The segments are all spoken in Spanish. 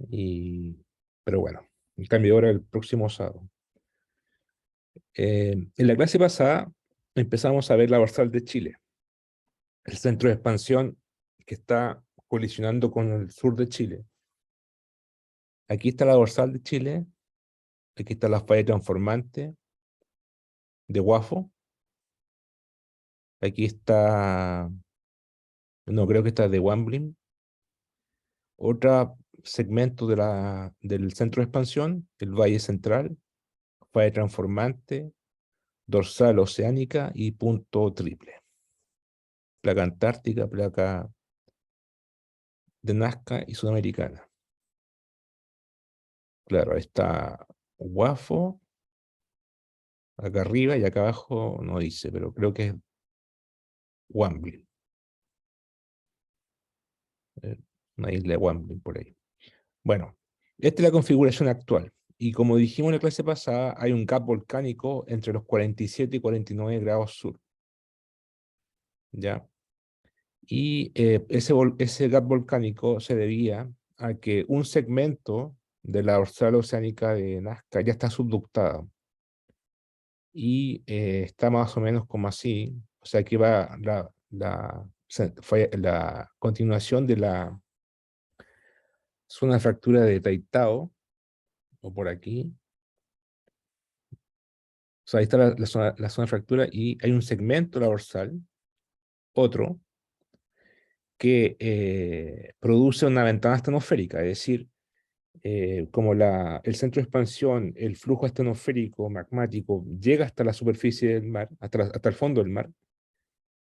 Pero bueno, en cambio ahora el próximo sábado. En la clase pasada empezamos a ver la dorsal de Chile, el centro de expansión que está colisionando con el sur de Chile. Aquí está la dorsal de Chile, aquí está la falla transformante de Guafo, aquí está, no creo que está de Wamblin, otro segmento del centro de expansión, el Valle Central, falla transformante, dorsal oceánica y punto triple. Placa antártica, placa de Nazca y sudamericana. Claro, ahí está Guafo, acá arriba y acá abajo no dice, pero creo que es Wamblin. Una isla de Wamblin por ahí. Bueno, esta es la configuración actual. Y como dijimos en la clase pasada, hay un gap volcánico entre los 47 y 49 grados sur. ¿Ya? Y ese gap volcánico se debía a que un segmento de la dorsal oceánica de Nazca ya está subductada. Y está más o menos como así. O sea, aquí va la continuación de la zona de fractura de Taitao, o por aquí. O sea, ahí está la zona de fractura y hay un segmento de la dorsal, otro, que produce una ventana astenosférica, es decir, como el centro de expansión, el flujo astenosférico magmático llega hasta la superficie del mar, hasta el fondo del mar,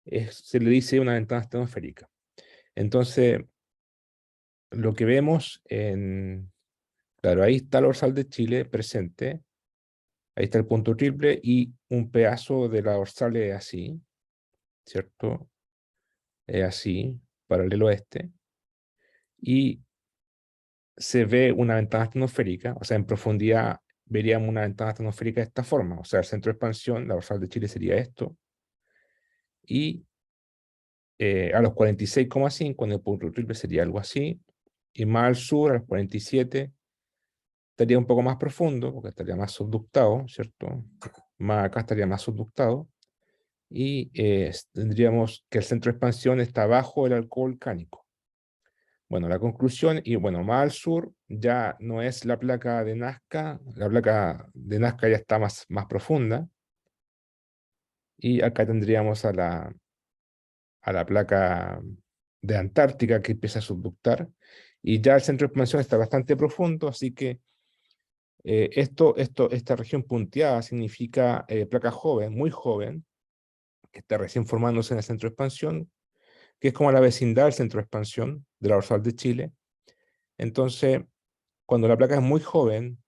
se le dice una ventana astenosférica. Entonces, lo que vemos claro, ahí está la dorsal de Chile presente, ahí está el punto triple y un pedazo de la dorsal es así, ¿cierto? Es así, paralelo a este, y se ve una ventana astenosférica, o sea, en profundidad veríamos una ventana astenosférica de esta forma, o sea, el centro de expansión, la dorsal de Chile sería esto, y a los 46,5 en el punto triple sería algo así, y más al sur, a los 47, estaría un poco más profundo, porque estaría más subductado, ¿cierto? Más acá estaría más subductado, y tendríamos que el centro de expansión está bajo el arco volcánico. Bueno, la conclusión, y bueno, más al sur ya no es la placa de Nazca, la placa de Nazca ya está más profunda, y acá tendríamos a la placa de Antártica que empieza a subductar, y ya el centro de expansión está bastante profundo, así que esta región punteada significa placa joven, muy joven, que está recién formándose en el centro de expansión, que es como la vecindad del centro de expansión de la dorsal de Chile. Entonces, cuando la placa es muy joven,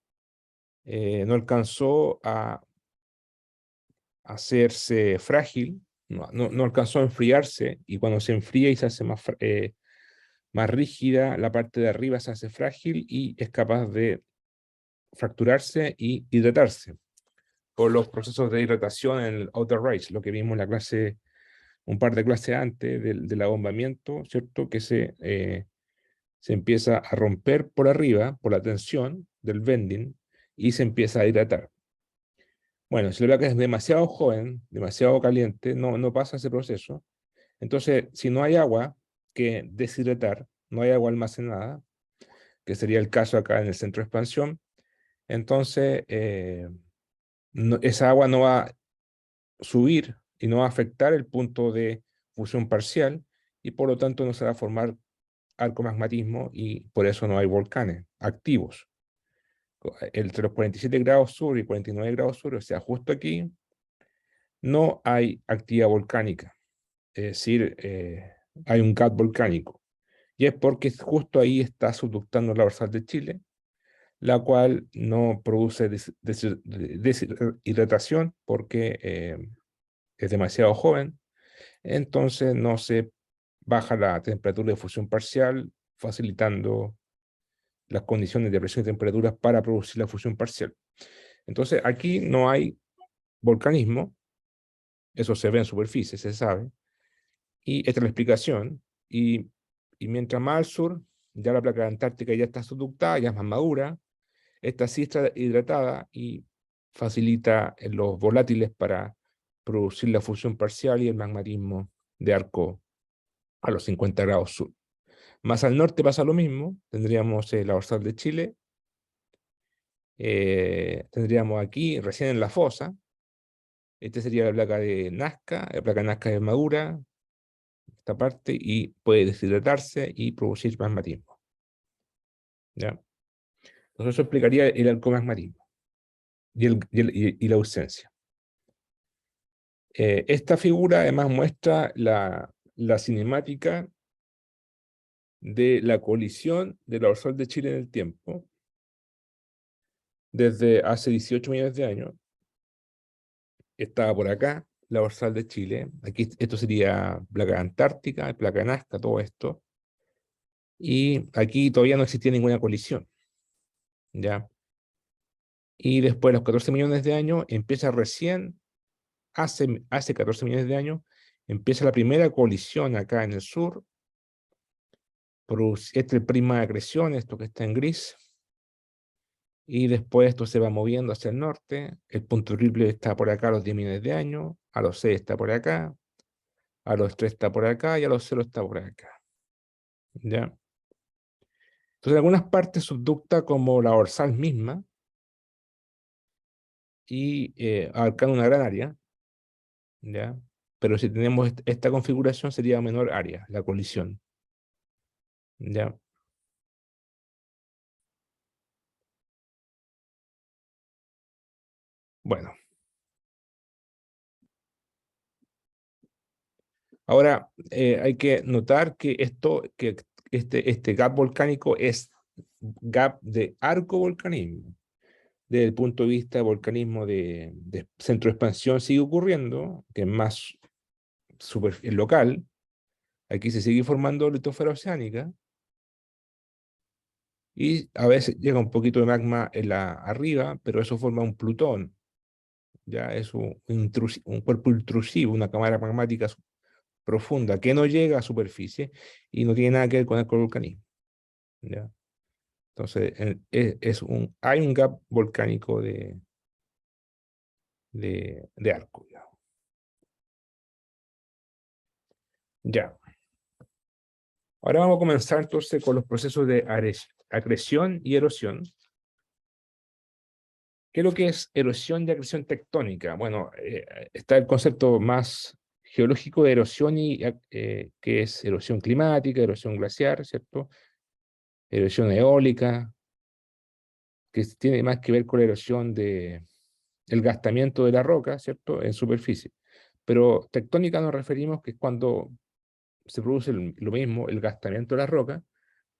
no alcanzó a hacerse frágil, no alcanzó a enfriarse, y cuando se enfría y se hace más rígida, la parte de arriba se hace frágil y es capaz de fracturarse y hidratarse por los procesos de hidratación en el outer ridge, lo que vimos en la clase, un par de clases antes del abombamiento, ¿cierto? Que se empieza a romper por arriba, por la tensión del bending, y se empieza a hidratar. Bueno, si la placa es demasiado joven, demasiado caliente, no pasa ese proceso. Entonces, si no hay agua que deshidratar, no hay agua almacenada, que sería el caso acá en el centro de expansión, entonces esa agua no va a subir y no va a afectar el punto de fusión parcial, y por lo tanto no se va a formar arcomagmatismo, y por eso no hay volcanes activos. Entre los 47 grados sur y 49 grados sur, o sea, justo aquí, no hay actividad volcánica. Es decir, hay un gap volcánico. Y es porque justo ahí está subductando la dorsal de Chile, la cual no produce deshidratación porque es demasiado joven. Entonces no se baja la temperatura de fusión parcial, facilitando las condiciones de presión y temperaturas para producir la fusión parcial. Entonces aquí no hay volcanismo, eso se ve en superficie, se sabe, y esta es la explicación, y mientras más al sur, ya la placa antártica ya está subductada, ya es más madura, esta sí está hidratada y facilita los volátiles para producir la fusión parcial y el magmatismo de arco a los 50 grados sur. Más al norte pasa lo mismo, tendríamos la dorsal de Chile, tendríamos aquí recién en la fosa, esta sería la placa de Nazca, la placa de Nazca es madura, esta parte, y puede deshidratarse y producir magmatismo. ¿Ya? Entonces eso explicaría el alcomagmatismo y la ausencia. Esta figura además muestra la cinemática de la colisión de la dorsal de Chile en el tiempo, desde hace 18 millones de años. Estaba por acá, la dorsal de Chile. Aquí esto sería placa antártica, placa Nazca, todo esto. Y aquí todavía no existía ninguna colisión, ¿ya? Y después de los 14 millones de años, empieza recién, hace 14 millones de años, empieza la primera colisión acá en el sur. Este es el prisma de acreción, esto que está en gris. Y después esto se va moviendo hacia el norte. El punto triple está por acá a los 10 millones de años, a los 6 está por acá, a los 3 está por acá y a los 0 está por acá. ¿Ya? Entonces, en algunas partes subducta como la dorsal misma y abarcando una gran área, ¿ya? Pero si tenemos esta configuración sería menor área, la colisión, ¿ya? Bueno, ahora hay que notar que este gap volcánico es gap de arcovolcanismo. Desde el punto de vista de volcanismo de centro de expansión sigue ocurriendo, que es más local. Aquí se sigue formando litosfera oceánica y a veces llega un poquito de magma arriba, pero eso forma un plutón. Ya es un cuerpo intrusivo, una cámara magmática profunda que no llega a superficie y no tiene nada que ver con el volcanismo. ¿Ya? Entonces, hay un gap volcánico de arco. Ya. Ahora vamos a comenzar entonces con los procesos de acreción y erosión. ¿Qué es lo que es erosión y acreción tectónica? Bueno, está el concepto más geológico de erosión que es erosión climática, erosión glaciar, ¿cierto? Erosión eólica, que tiene más que ver con la erosión el gastamiento de la roca, ¿cierto? En superficie. Pero tectónica nos referimos que es cuando se produce lo mismo, el gastamiento de la roca,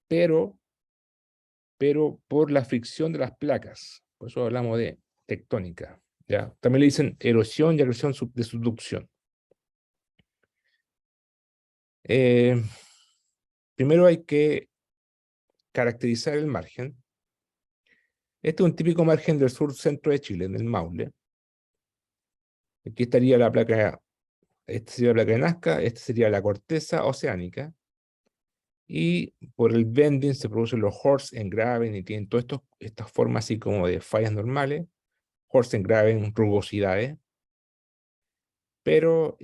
pero, pero por la fricción de las placas. Por eso hablamos de tectónica. ¿Ya? También le dicen erosión y acreción de subducción. Eh, Primero hay que caracterizar el margen. Este es un típico margen del sur centro de Chile, en el Maule. Aquí estaría la placa, esta sería la placa de Nazca, esta sería la corteza oceánica, y por el bending se producen los Horst engraven y tienen todas estas formas así como de fallas normales, Horst engraven, rugosidades, pero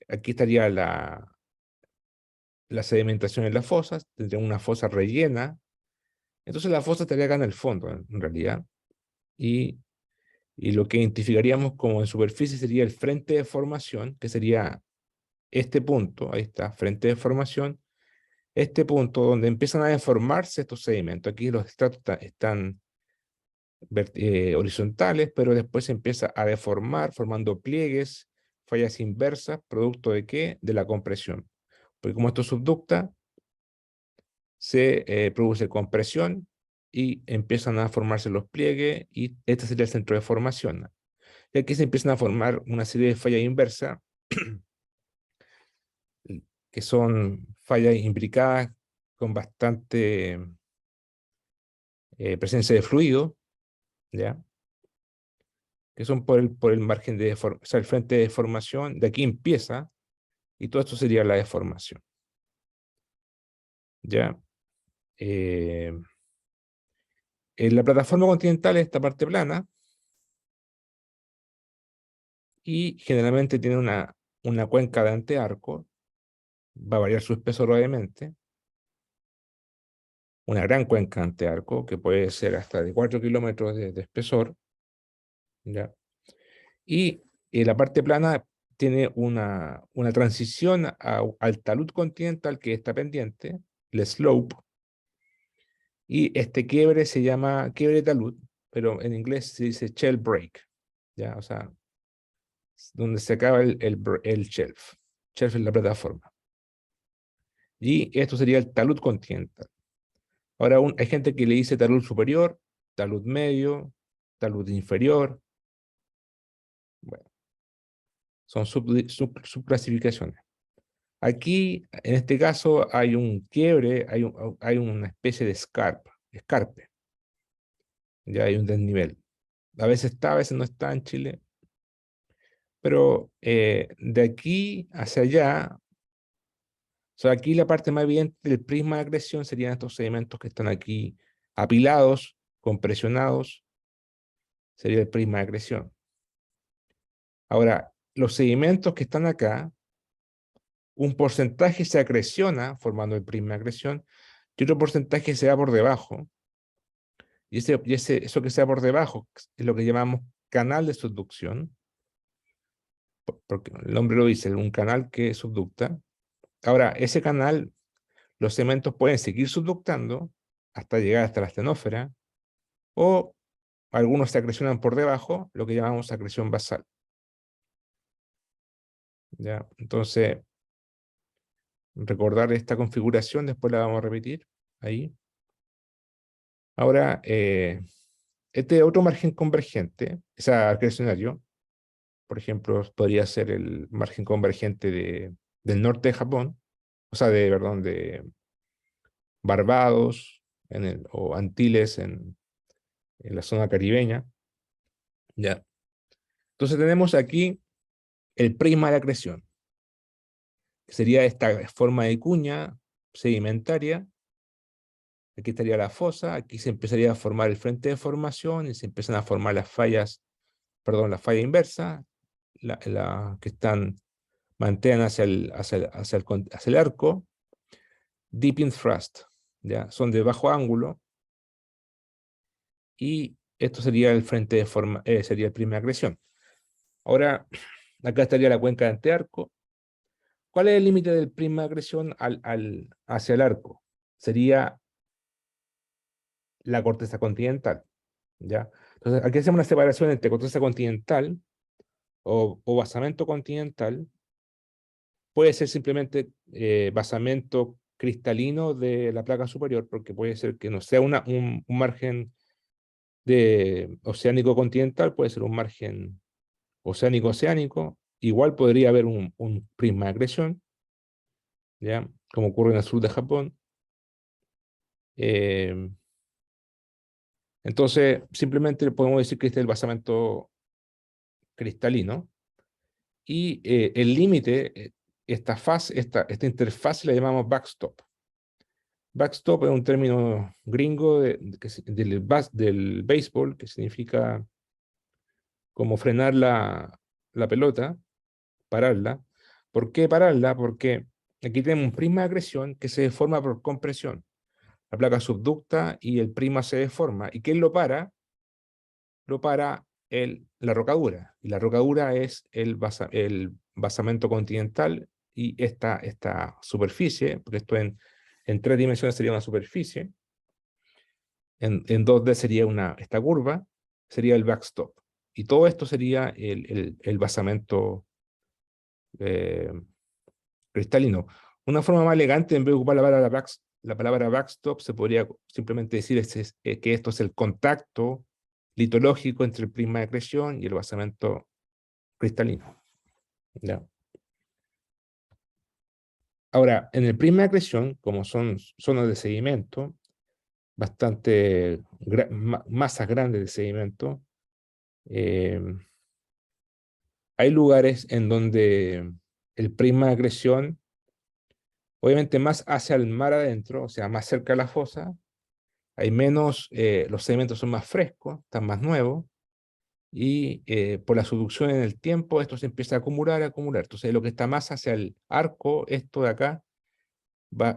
aquí estaría la sedimentación en las fosas, tendría una fosa rellena, entonces la fosa estaría acá en el fondo, en realidad, y lo que identificaríamos como en superficie sería el frente de formación, que sería este punto, ahí está, frente de formación, este punto donde empiezan a deformarse estos sedimentos. Aquí los estratos están horizontales, pero después se empieza a deformar, formando pliegues, fallas inversas, producto de ¿qué? De la compresión. Porque como esto subducta, se produce compresión y empiezan a formarse los pliegues y este sería el centro de formación. Y aquí se empiezan a formar una serie de fallas inversas que son fallas imbricadas con bastante presencia de fluido, ¿ya? Que son por el margen o sea, el frente de deformación, de aquí empieza, y todo esto sería la deformación. ¿ya? En la plataforma continental es esta parte plana y generalmente tiene una cuenca de antearco, va a variar su espesor obviamente, una gran cuenca de antearco que puede ser hasta de 4 kilómetros de espesor, ¿ya? Y la parte plana tiene una transición al talud continental que está pendiente, el slope, y este quiebre se llama quiebre de talud, pero en inglés se dice shell break, ¿ya? O sea, donde se acaba el shelf. Shelf es la plataforma. Y esto sería el talud continental. Ahora, hay gente que le dice talud superior, talud medio, talud inferior. Bueno, son subclasificaciones. Aquí, en este caso, hay un quiebre, hay una especie de escarpe, ya hay un desnivel. A veces está, a veces no está en Chile, pero de aquí hacia allá, o sea, aquí la parte más evidente del prisma de acreción serían estos sedimentos que están aquí apilados, compresionados, sería el prisma de acreción. Ahora, los sedimentos que están acá, un porcentaje se acreciona formando el prisma de acreción y otro porcentaje se va por debajo. Y eso que sea por debajo es lo que llamamos canal de subducción, porque el nombre lo dice, un canal que subducta. Ahora, ese canal, los cementos pueden seguir subductando hasta llegar hasta la astenósfera, o algunos se acrecionan por debajo, lo que llamamos acreción basal. ¿Ya? Entonces, recordar esta configuración, después la vamos a repetir ahí. Ahora, este otro margen convergente, ese acrecionario, por ejemplo, podría ser el margen convergente del norte de Japón, o sea, perdón, de Barbados o Antilles en la zona caribeña. Ya. Entonces tenemos aquí el prisma de la acreción, que sería esta forma de cuña sedimentaria. Aquí estaría la fosa, aquí se empezaría a formar el frente de formación y se empiezan a formar las fallas, perdón, la falla inversa, que mantienen hacia el arco, deep in thrust, ¿ya? Son de bajo ángulo, y esto sería el frente de sería el prisma de acreción. Ahora, acá estaría la cuenca de antearco. ¿Cuál es el límite del prisma de acreción hacia el arco? Sería la corteza continental, ¿ya? Entonces, aquí hacemos una separación entre corteza continental o basamento continental. Puede ser simplemente basamento cristalino de la placa superior, porque puede ser que no sea un margen de oceánico continental, puede ser un margen oceánico. Igual podría haber un prisma de acreción, ¿ya? Como ocurre en el sur de Japón. Eh, entonces, simplemente podemos decir que este es el basamento cristalino. Y el límite, esta interfaz la llamamos backstop. Backstop es un término gringo del béisbol, que significa como frenar la pelota, pararla. ¿Por qué pararla? Porque aquí tenemos un prisma de acreción que se deforma por compresión. La placa subducta y el prisma se deforma. ¿Y quién lo para? Lo para la rocadura. Y la rocadura es el basamento continental, y esta superficie, porque esto en 3 dimensiones sería una superficie, en 2D sería esta curva, sería el backstop. Y todo esto sería el basamento eh, cristalino. Una forma más elegante, en vez de ocupar la palabra backstop, se podría simplemente decir que esto es el contacto litológico entre el prisma de acreción y el basamento cristalino. ¿Ya? Ahora, en el prisma de acreción, como son zonas de sedimento, bastante masas grandes de sedimento, eh, hay lugares en donde el prisma de acreción Obviamente más hacia el mar adentro, o sea, más cerca de la fosa, hay menos, los sedimentos son más frescos, están más nuevos, y por la subducción en el tiempo, esto se empieza a acumular, a acumular. Entonces, lo que está más hacia el arco, esto de acá,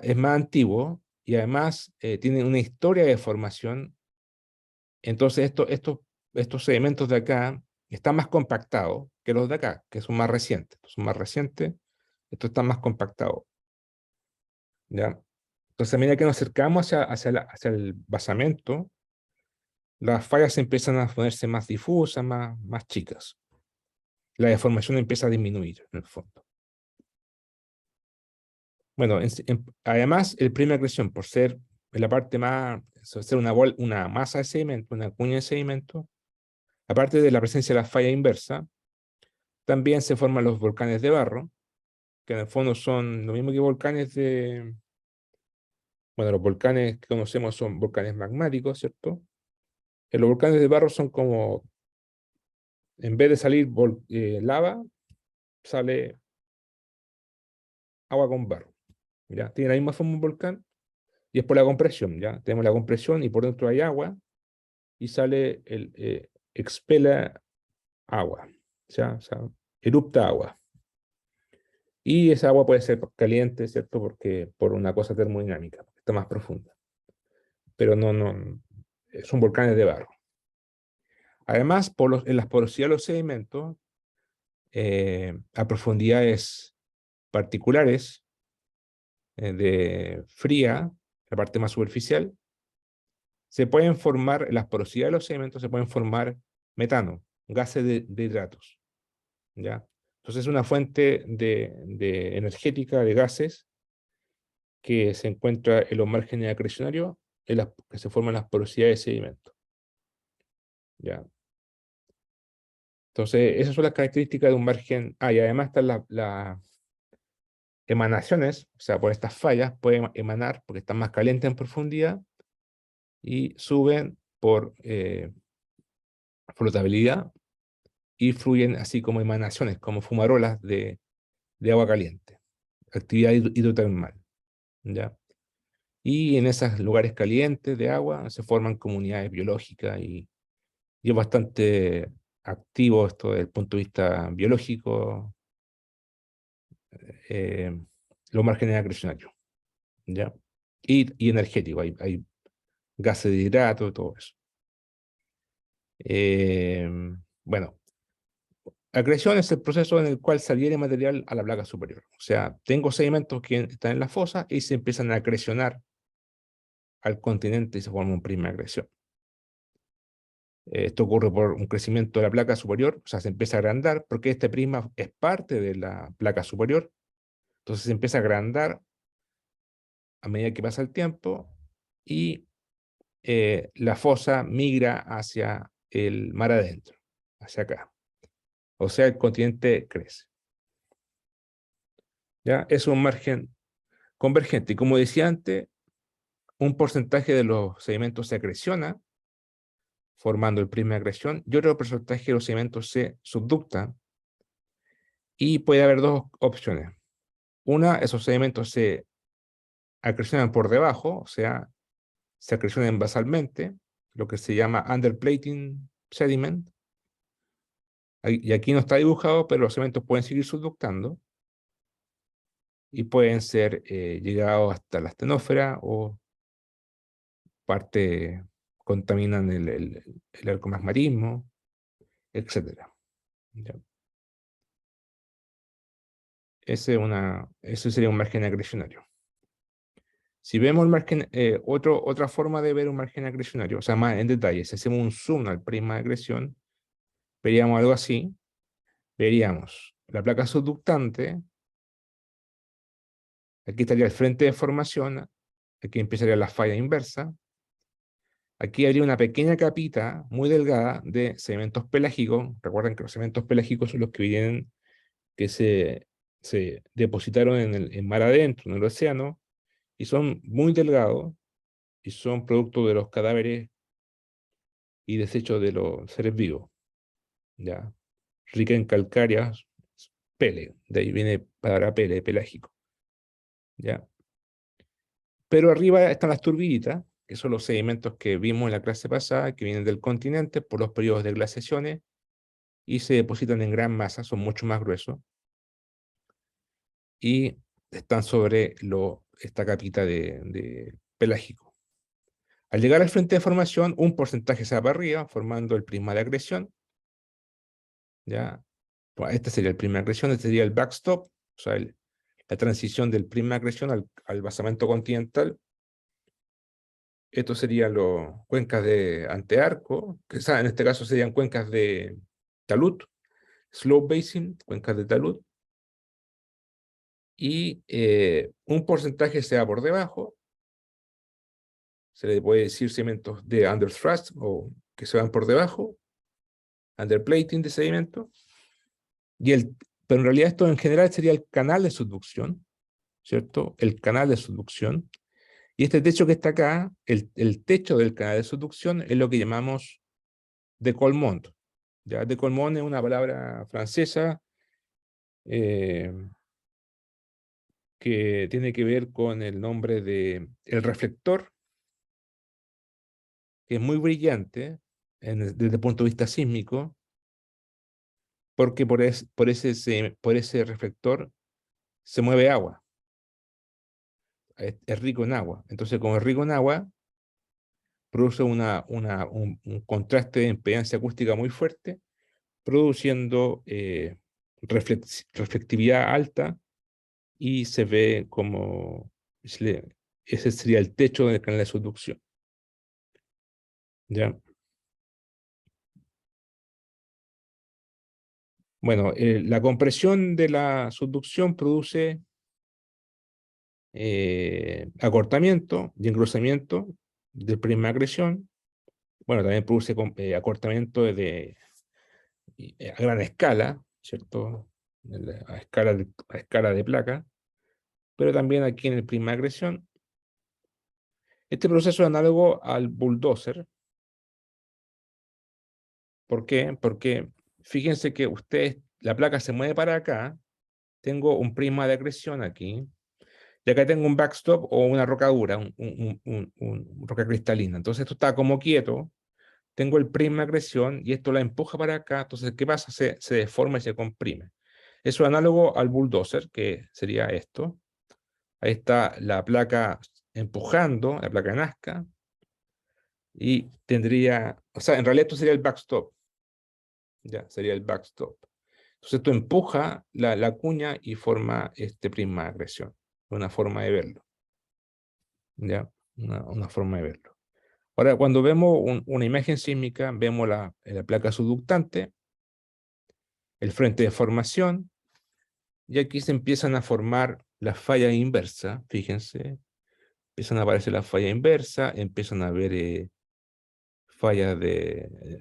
es más antiguo, y además tiene una historia de formación. Entonces, estos sedimentos de acá están más compactados que los de acá, que son más recientes. Estos son más recientes, estos están más compactados, ¿ya? Entonces, a medida que nos acercamos hacia el basamento, las fallas empiezan a ponerse más difusas, más chicas. La deformación empieza a disminuir, en el fondo. Bueno, además, el prima acreción, por ser en la parte más, ser una masa de sedimento, una cuña de sedimento, aparte de la presencia de la falla inversa, también se forman los volcanes de barro, que en el fondo son lo mismo que volcanes de... Bueno, los volcanes que conocemos son volcanes magmáticos, ¿cierto? Los volcanes de barro son como, en vez de salir lava, sale agua con barro, ¿ya? Tiene la misma forma un volcán, y es por la compresión, ¿ya? Tenemos la compresión y por dentro hay agua, y sale, expela agua, ¿ya? O sea, erupta agua. Y esa agua puede ser caliente, ¿cierto? Porque por una cosa termodinámica, está más profunda. Pero son volcanes de barro. Además, en las porosidades de los sedimentos, a profundidades particulares, de fría, la parte más superficial, se pueden formar, en las porosidades de los sedimentos se pueden formar metano, gases de hidratos, ¿ya? Entonces es una fuente de energética de gases que se encuentra en los márgenes acrecionarios, que se forman las porosidades de sedimento, ¿ya? Entonces, esas son las características de un margen. Y además están las emanaciones, o sea, por estas fallas pueden emanar porque están más calientes en profundidad y suben por flotabilidad y fluyen así como emanaciones, como fumarolas de agua caliente, actividad hidrotermal, ¿ya? Y en esos lugares calientes de agua se forman comunidades biológicas y es bastante activo esto desde el punto de vista biológico, eh, los márgenes acrecionarios, ¿ya? Y energético, hay gases de hidrato y todo eso. Eh, bueno, acreción es el proceso en el cual se adhiere material a la placa superior. O sea, tengo sedimentos que están en la fosa y se empiezan a acrecionar al continente y se forma un prisma de acreción. Esto ocurre por un crecimiento de la placa superior, o sea, se empieza a agrandar porque este prisma es parte de la placa superior, entonces se empieza a agrandar a medida que pasa el tiempo y la fosa migra hacia el mar adentro, hacia acá. O sea, el continente crece. ¿Ya? Es un margen convergente. Y como decía antes, un porcentaje de los sedimentos se acreciona, formando el prisma de acreción, y otro porcentaje de los sedimentos se subducta, y puede haber dos opciones. Una, esos sedimentos se acrecionan por debajo, o sea, se acrecionan basalmente, lo que se llama underplating sediment, y aquí no está dibujado, pero los sedimentos pueden seguir subductando, y pueden ser llegados hasta la astenósfera o parte contaminan el arcomagmatismo, etcétera. ¿Ya? Ese sería un margen acrecionario. Si vemos el margen, otra forma de ver un margen acrecionario, o sea, más en detalle, si hacemos un zoom al prisma de acreción, veríamos algo así. Veríamos la placa subductante, aquí estaría el frente de formación, aquí empezaría la falla inversa, aquí habría una pequeña capita muy delgada de sedimentos pelágicos. Recuerden que los sedimentos pelágicos son los que vienen, que se depositaron en mar adentro, en el océano, y son muy delgados, y son producto de los cadáveres y desechos de los seres vivos, ¿ya? Rica en calcáreas, pele, de ahí viene para pele, pelágico, ¿ya? Pero arriba están las turbiditas, que son los sedimentos que vimos en la clase pasada, que vienen del continente por los periodos de glaciaciones y se depositan en gran masa, son mucho más gruesos, y están sobre esta capita de pelágico. Al llegar al frente de formación, un porcentaje se va para arriba, formando el prisma de acreción. ¿Ya? Pues este sería el prisma de acreción, este sería el backstop, o sea, la transición del prisma de acreción al basamento continental. Estos serían los cuencas de antearco, que en este caso serían cuencas de talud, slope basin, cuencas de talud. Y un porcentaje se va por debajo, se le puede decir sedimentos de underthrust o que se van por debajo, underplating de sedimento, pero en realidad esto en general sería el canal de subducción, ¿cierto? El canal de subducción. Y este techo que está acá, el techo del canal de subducción, es lo que llamamos décollement. ¿Ya? Décollement es una palabra francesa eh, que tiene que ver con el nombre de el reflector, que es muy brillante desde el punto de vista sísmico, porque por ese reflector se mueve agua, es rico en agua. Entonces, como es rico en agua, produce un contraste de impedancia acústica muy fuerte, produciendo reflectividad alta y se ve como ese sería el techo del canal de subducción. ¿Ya? Bueno, la compresión de la subducción produce acortamiento y engrosamiento del prisma de acreción. Bueno, también produce acortamiento a gran escala, ¿cierto? A escala de placa, pero también aquí en el prisma de acreción. Este proceso es análogo al bulldozer. ¿Por qué? Porque fíjense que la placa se mueve para acá, tengo un prisma de acreción aquí, y acá tengo un backstop o una roca dura, roca cristalina. Entonces esto está como quieto, tengo el prisma de acreción y esto la empuja para acá. Entonces, ¿qué pasa? Se deforma y se comprime. Eso es análogo al bulldozer, que sería esto. Ahí está la placa empujando, la placa Nazca, y tendría, o sea, en realidad esto sería el backstop, ya, sería el backstop. Entonces esto empuja la cuña y forma este prisma de acreción. Una forma de verlo, ya, una forma de verlo. Ahora, cuando vemos una imagen sísmica, vemos la placa subductante, el frente de formación, y aquí se empiezan a formar las fallas inversas, fíjense, empiezan a aparecer las fallas inversas, empiezan a haber fallas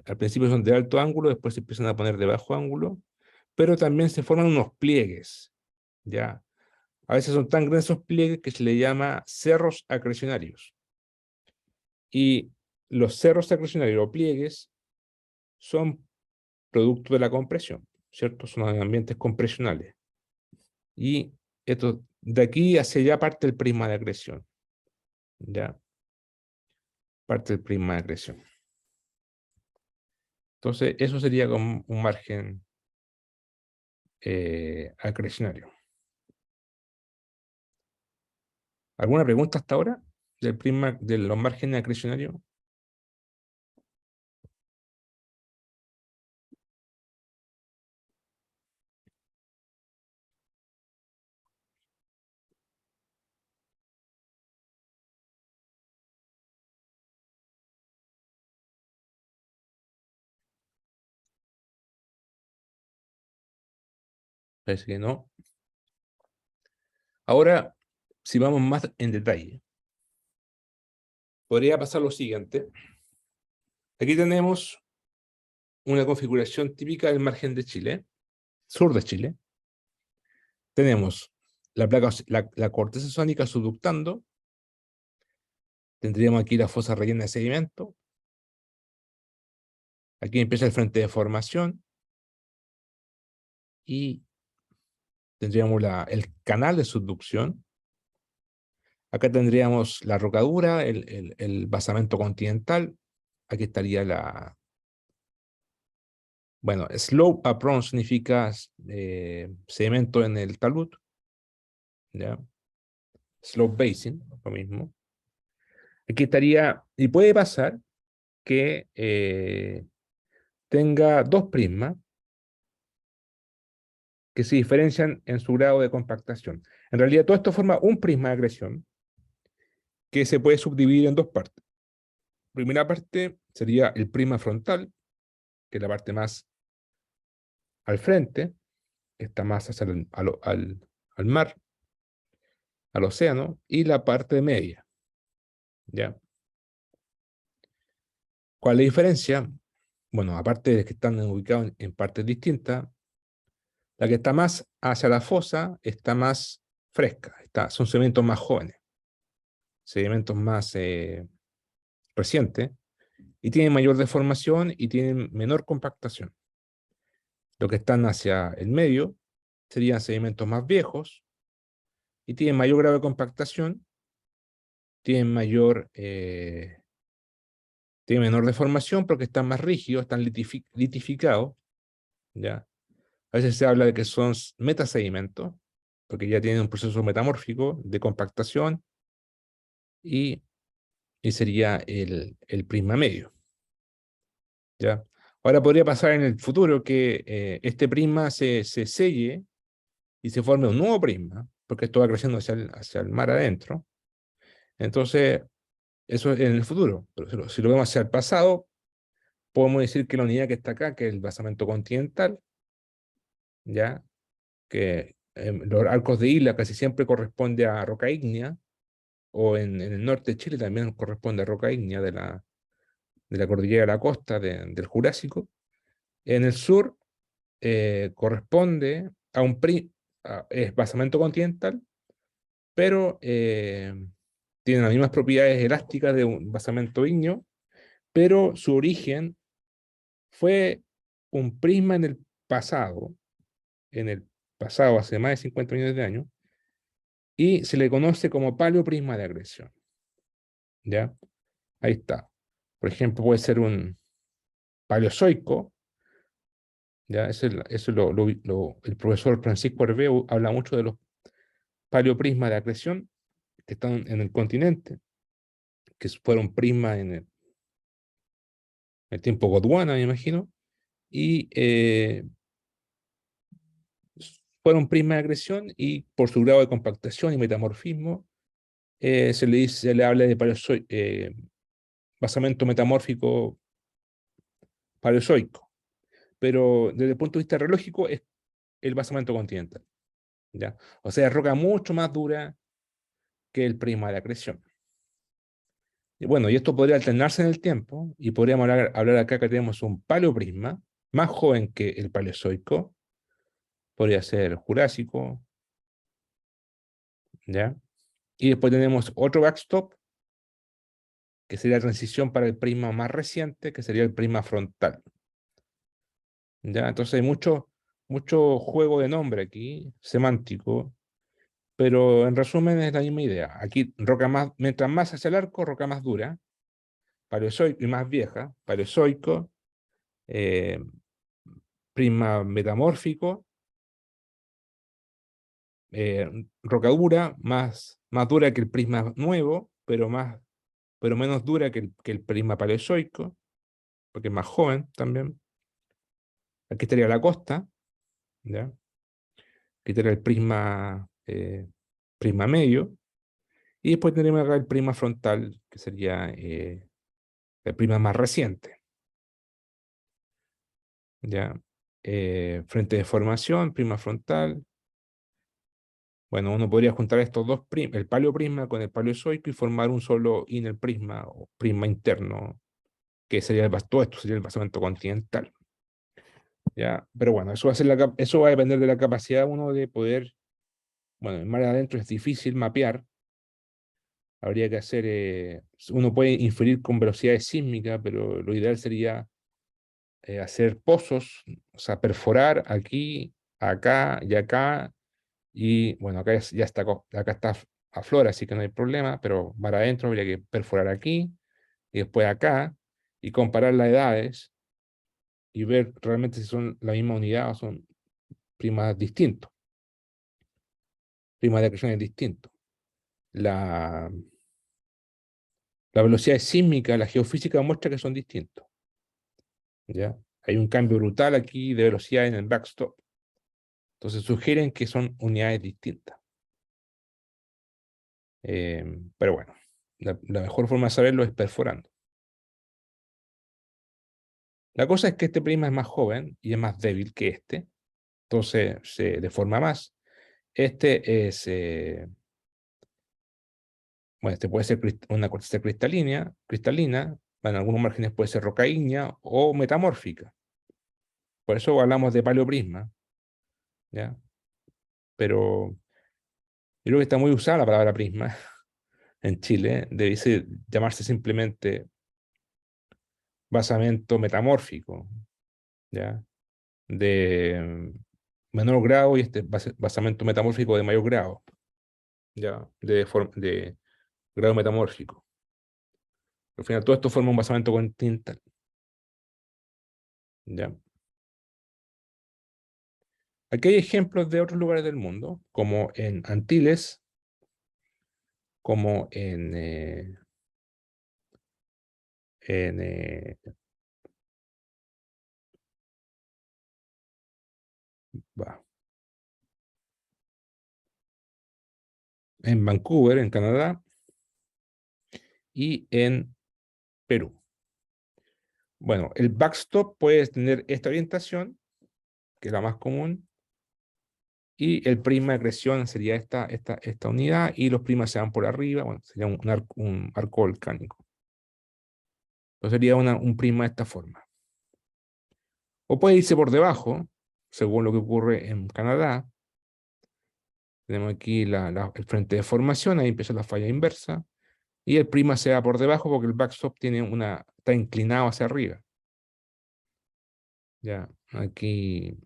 al principio son de alto ángulo, después se empiezan a poner de bajo ángulo, pero también se forman unos pliegues, ¿ya? A veces son tan grandes esos pliegues que se le llama cerros acrecionarios. Y los cerros acrecionarios o pliegues son producto de la compresión, ¿cierto? Son ambientes compresionales. Y esto, de aquí hacia allá parte el prisma de acreción, ¿ya? Parte del prisma de acreción. Entonces, eso sería como un margen acrecionario. ¿Alguna pregunta hasta ahora de los márgenes acrecionarios? Parece que no. Ahora, si vamos más en detalle, podría pasar lo siguiente. Aquí tenemos una configuración típica del margen de Chile, sur de Chile. Tenemos la corteza sónica subductando. Tendríamos aquí la fosa rellena de sedimento. Aquí empieza el frente de formación. Y tendríamos el canal de subducción. Acá tendríamos la rocadura, el basamento continental. Aquí estaría bueno, slope apron significa sedimento en el talud, ¿ya? Slope basin, lo mismo. Aquí estaría, y puede pasar que tenga dos prismas que se diferencian en su grado de compactación. En realidad, todo esto forma un prisma de acreción que se puede subdividir en dos partes. Primera parte sería el prisma frontal, que es la parte más al frente, que está más hacia al mar, al océano, y la parte media, ¿ya? ¿Cuál es la diferencia? Bueno, aparte de que están ubicados en partes distintas, la que está más hacia la fosa está más fresca, son sedimentos más jóvenes, sedimentos más recientes, y tienen mayor deformación y tienen menor compactación. Los que están hacia el medio serían sedimentos más viejos y tienen mayor grado de compactación, tienen tienen menor deformación porque están más rígidos, están litificados, ¿ya? A veces se habla de que son metasedimentos, porque ya tienen un proceso metamórfico de compactación y, y sería el prisma medio, ¿ya? Ahora podría pasar en el futuro que este prisma se selle y se forme un nuevo prisma, porque esto va creciendo hacia el mar adentro. Entonces, eso es en el futuro. Pero si lo vemos hacia el pasado, podemos decir que la unidad que está acá, que es el basamento continental, ya que los arcos de isla casi siempre corresponde a roca ígnea, o en el norte de Chile también corresponde a roca ígnea de la cordillera de la costa del Jurásico. En el sur corresponde a es basamento continental, pero tiene las mismas propiedades elásticas de un basamento ígneo, pero su origen fue un prisma en el pasado, hace más de 50 millones de años, y se le conoce como paleoprisma de agresión. ¿Ya? Ahí está. Por ejemplo, puede ser un paleozoico, ¿ya? El profesor Francisco Hervé habla mucho de los paleoprismas de acreción que están en el continente, que fueron prismas en el tiempo Gondwana, me imagino, y fueron prismas de agresión y por su grado de compactación y metamorfismo se le habla de basamento metamórfico paleozoico, pero desde el punto de vista reológico es el basamento continental, ¿ya? O sea, es roca mucho más dura que el prisma de acreción. Y bueno, y esto podría alternarse en el tiempo, y podríamos hablar acá que tenemos un paleoprisma más joven que el paleozoico, podría ser jurásico, ¿ya? Y después tenemos otro backstop, que sería la transición para el prisma más reciente, que sería el prisma frontal, ¿ya? Entonces hay mucho juego de nombre aquí, semántico, pero en resumen es la misma idea. Aquí, mientras más hacia el arco, roca más dura, paleozoico y más vieja, paleozoico, eh, prisma metamórfico, roca dura, más dura que el prisma nuevo, pero menos dura que el prisma paleozoico, porque es más joven también. Aquí estaría la costa, ¿ya? Aquí estaría el prisma medio, y después tendríamos acá el prisma frontal, que sería el prisma más reciente, ¿ya? Frente de formación, prisma frontal. Bueno, uno podría juntar estos dos prismas, el paleoprisma con el paleozoico, y formar un solo inner prisma o prisma interno, que sería todo esto sería el basamento continental, ¿ya? Pero bueno, eso va a depender de la capacidad de uno de poder, bueno, en mar adentro es difícil mapear, habría que hacer, uno puede inferir con velocidades sísmicas, pero lo ideal sería hacer pozos, o sea, perforar aquí, acá y acá, y bueno, acá ya está, acá está aflora, así que no hay problema, pero para adentro habría que perforar aquí y después acá y comparar las edades y ver realmente si son la misma unidad o son primas distintos, primas de acreciones distintos. La, la velocidad sísmica, la geofísica muestra que son distintos. ¿Ya? Hay un cambio brutal aquí de velocidad en el backstop. Entonces sugieren que son unidades distintas. Pero bueno, la mejor forma de saberlo es perforando. La cosa es que este prisma es más joven y es más débil que este, entonces se deforma más. Este es, bueno, este puede ser una corteza cristalina, en algunos márgenes puede ser roca ígnea o metamórfica. Por eso hablamos de paleoprisma, ¿ya? Pero yo creo que está muy usada la palabra prisma en Chile, debe llamarse simplemente basamento metamórfico, ¿ya? De menor grado y este basamento metamórfico de mayor grado, ¿ya? De grado metamórfico. Al final todo esto forma un basamento continental, ¿ya? Aquí hay ejemplos de otros lugares del mundo, como en Antilles, como en, eh, va, en Vancouver, en Canadá, y en Perú. Bueno, el backstop puede tener esta orientación, que es la más común, y el prisma de acreción sería esta unidad, y los prismas se van por arriba, bueno, sería un arco volcánico. Entonces sería un prisma de esta forma. O puede irse por debajo, según lo que ocurre en Canadá. Tenemos aquí el frente de formación, ahí empieza la falla inversa, y el prisma se va por debajo porque el backstop está inclinado hacia arriba. Ya, aquí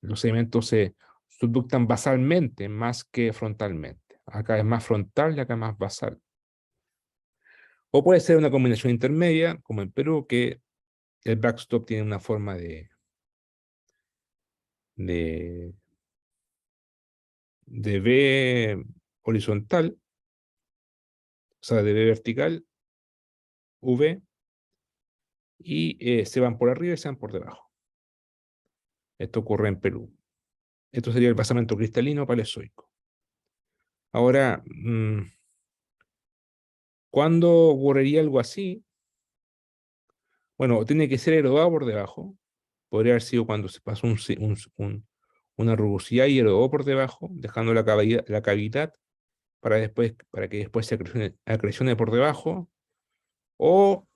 los sedimentos se subductan basalmente más que frontalmente. Acá es más frontal y acá más basal. O puede ser una combinación intermedia, como en Perú, que el backstop tiene una forma de, de V horizontal, o sea, de V vertical, V, y se van por arriba y se van por debajo. Esto ocurre en Perú. Esto sería el basamento cristalino paleozoico. Ahora, ¿cuándo ocurriría algo así? Bueno, tiene que ser erodado por debajo. Podría haber sido cuando se pasó una rugosidad y erodó por debajo, dejando la cavidad para que después se acrecione por debajo. O,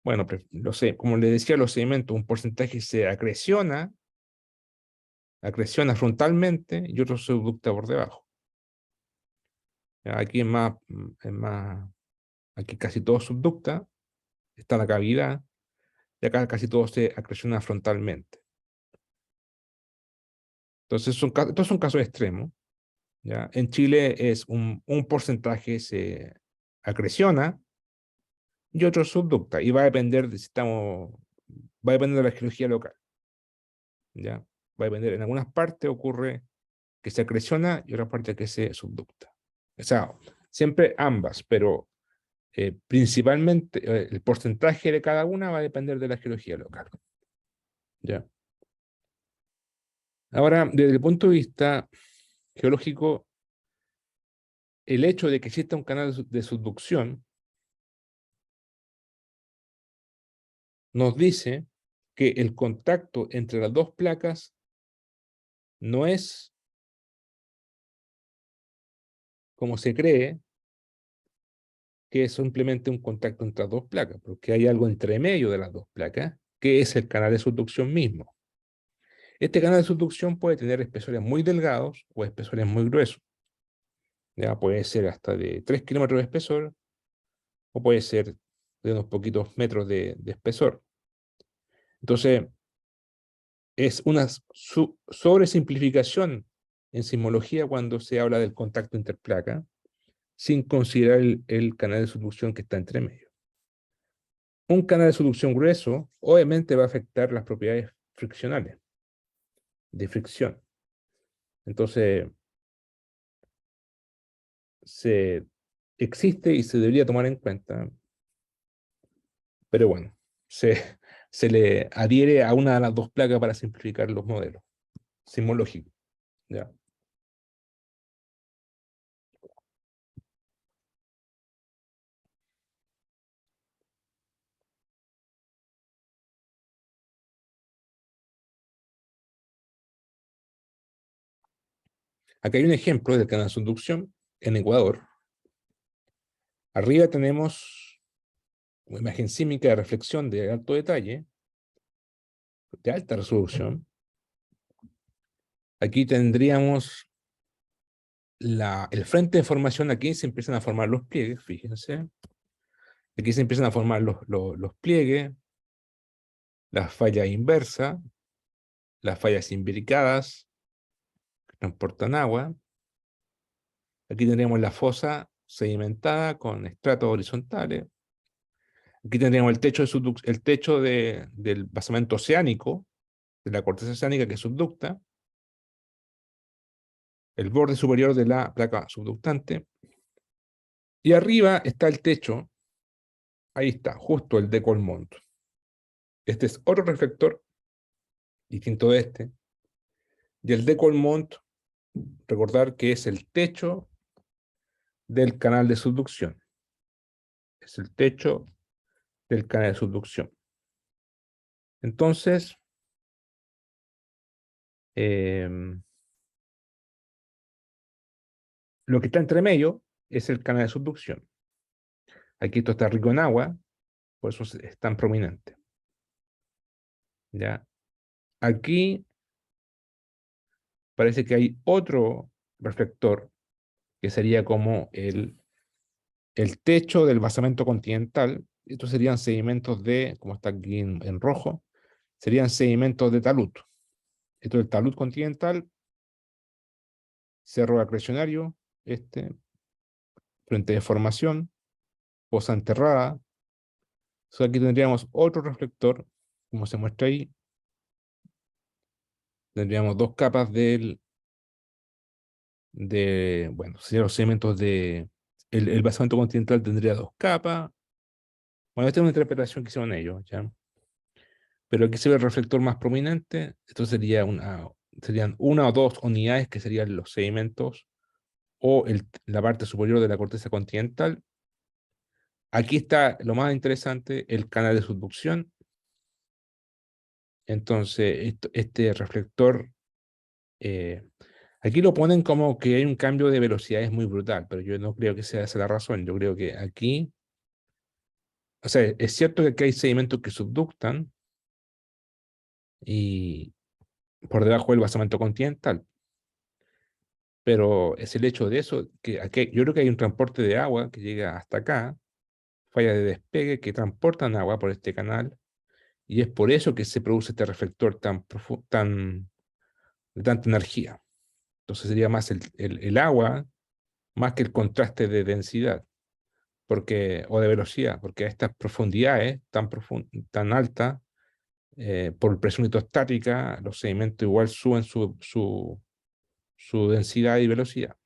bueno, lo sé, como le decía, los sedimentos, un porcentaje se acreciona frontalmente y otro se subducta por debajo. Aquí aquí casi todo subducta, está la cavidad, y acá casi todo se acreciona frontalmente. Entonces, estos son casos extremos, ¿ya? En Chile es un porcentaje se acreciona y otro subducta, y va a depender de si va a depender de la geología local, ¿ya? Va a depender, en algunas partes ocurre que se acreciona y otras partes que se subducta. O sea, siempre ambas, pero principalmente el porcentaje de cada una va a depender de la geología local, ¿ya? Ahora, desde el punto de vista geológico, el hecho de que exista un canal de subducción nos dice que el contacto entre las dos placas no es como se cree, que es simplemente un contacto entre las dos placas, porque hay algo entre medio de las dos placas, que es el canal de subducción mismo. Este canal de subducción puede tener espesores muy delgados o espesores muy gruesos. Ya puede ser hasta de 3 kilómetros de espesor o puede ser de unos poquitos metros de espesor. Entonces, es una sobresimplificación en sismología cuando se habla del contacto interplaca, sin considerar el canal de subducción que está entre medio. Un canal de subducción grueso, obviamente va a afectar las propiedades friccionales, de fricción. Entonces, existe y se debería tomar en cuenta, pero bueno, se le adhiere a una de las dos placas para simplificar los modelos sismológicos. ¿Ya? Acá hay un ejemplo del canal de subducción en Ecuador. Arriba tenemos una imagen sísmica de reflexión de alto detalle, de alta resolución. Aquí tendríamos el frente de formación. Aquí se empiezan a formar los pliegues, fíjense. Aquí se empiezan a formar los pliegues, las fallas inversas, las fallas imbricadas, que transportan agua. Aquí tendríamos la fosa sedimentada con estratos horizontales. Aquí tendríamos el techo del basamento oceánico, de la corteza oceánica que es subducta, el borde superior de la placa subductante, y arriba está el techo, ahí está, justo el décolmont. Este es otro reflector, distinto de este, y el décolmont, recordar que es el techo del canal de subducción. Es el techo del canal de subducción. Entonces, lo que está entre medio es el canal de subducción. Aquí esto está rico en agua, por eso es tan prominente. ¿Ya? Aquí parece que hay otro reflector que sería como el techo del basamento continental. Estos serían sedimentos como está aquí en rojo, serían sedimentos de talud. Esto es el talud continental, cerro acrecionario, frente de formación, fosa enterrada. So, aquí tendríamos otro reflector, como se muestra ahí. Tendríamos dos capas bueno, serían los sedimentos el basamento continental tendría dos capas. Bueno, esta es una interpretación que hicieron ellos, ¿ya? Pero aquí se ve el reflector más prominente. Esto serían una o dos unidades que serían los sedimentos o la parte superior de la corteza continental. Aquí está lo más interesante, el canal de subducción. Entonces, este reflector, aquí lo ponen como que hay un cambio de velocidades muy brutal, pero yo no creo que sea esa la razón. Yo creo que aquí, o sea, es cierto que aquí hay sedimentos que subductan y por debajo del basamento continental, pero es el hecho de eso, que aquí, yo creo que hay un transporte de agua que llega hasta acá, fallas de despegue que transportan agua por este canal, y es por eso que se produce este reflector de tanta energía. Entonces sería más el agua, más que el contraste de densidad, o de velocidad, porque a estas profundidades tan altas, por presión hidrostática, los sedimentos igual suben su densidad y velocidad,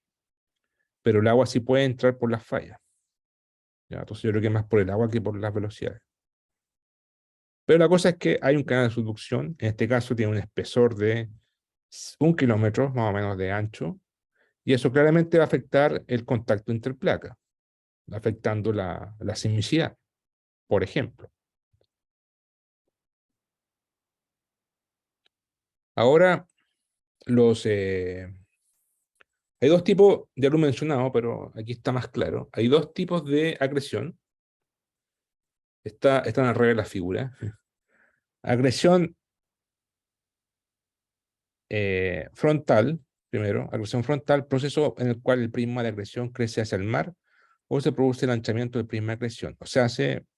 pero el agua sí puede entrar por las fallas. ¿Ya? Entonces yo creo que más por el agua que por las velocidades. Pero la cosa es que hay un canal de subducción, en este caso tiene un espesor de 1 kilómetro más o menos de ancho, y eso claramente va a afectar el contacto interplaca, afectando la sismicidad, por ejemplo. Ahora, hay dos tipos, ya lo he mencionado, pero aquí está más claro. Hay dos tipos de agresión. Están arriba de la figura. Agresión frontal, primero, agresión frontal, proceso en el cual el prisma de agresión crece hacia el mar o se produce el lanzamiento del prisma de agresión. O sea,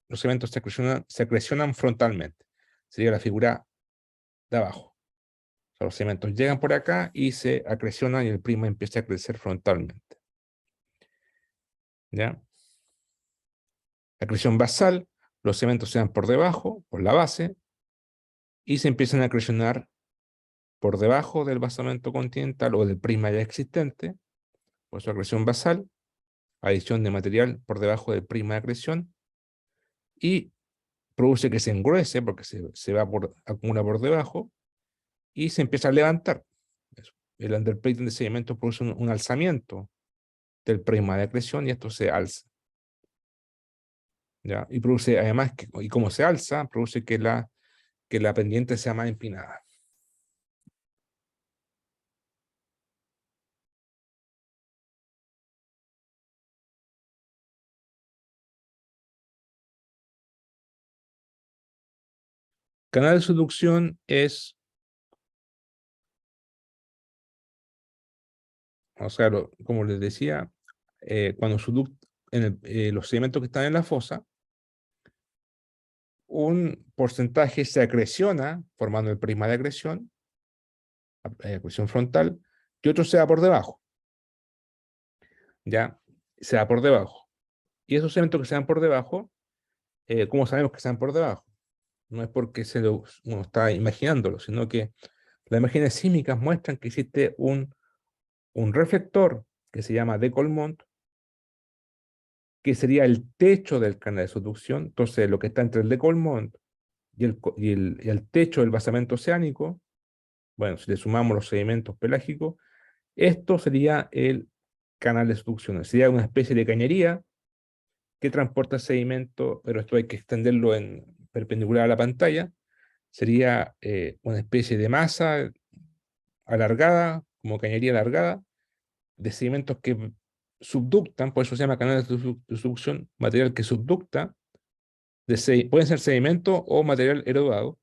los eventos se acrecionan frontalmente. Sería la figura de abajo. sea, los sedimentos llegan por acá y se acrecionan y el prisma empieza a crecer frontalmente. ¿Ya? Acreción basal, los sedimentos se dan por debajo, por la base, y se empiezan a acrecionar por debajo del basamento continental o del prisma ya existente, por su acreción basal, adición de material por debajo del prisma de acreción, y produce que se engruese porque se va acumula por debajo, y se empieza a levantar. El underplating de sedimentos produce un alzamiento del prisma de acreción y esto se alza. ¿Ya? Y produce además, y como se alza, produce que la pendiente sea más empinada. Canal de subducción es, o sea, como les decía, cuando los sedimentos que están en la fosa, un porcentaje se acreciona formando el prisma de acreción frontal, y otro se da por debajo, ¿ya? Se da por debajo. Y esos sedimentos que se dan por debajo, ¿cómo sabemos que se dan por debajo? No es porque uno está imaginándolo, sino que las imágenes sísmicas muestran que existe un reflector que se llama de Coulomb, que sería el techo del canal de subducción. Entonces, lo que está entre el de Coulomb y el techo del basamento oceánico, bueno, si le sumamos los sedimentos pelágicos, esto sería el canal de subducción. Sería una especie de cañería que transporta sedimento, pero esto hay que extenderlo en perpendicular a la pantalla. Sería una especie de masa alargada, como cañería alargada, de sedimentos que subductan, por eso se llama canal de subducción, material que subducta, pueden ser sedimentos o material erodado,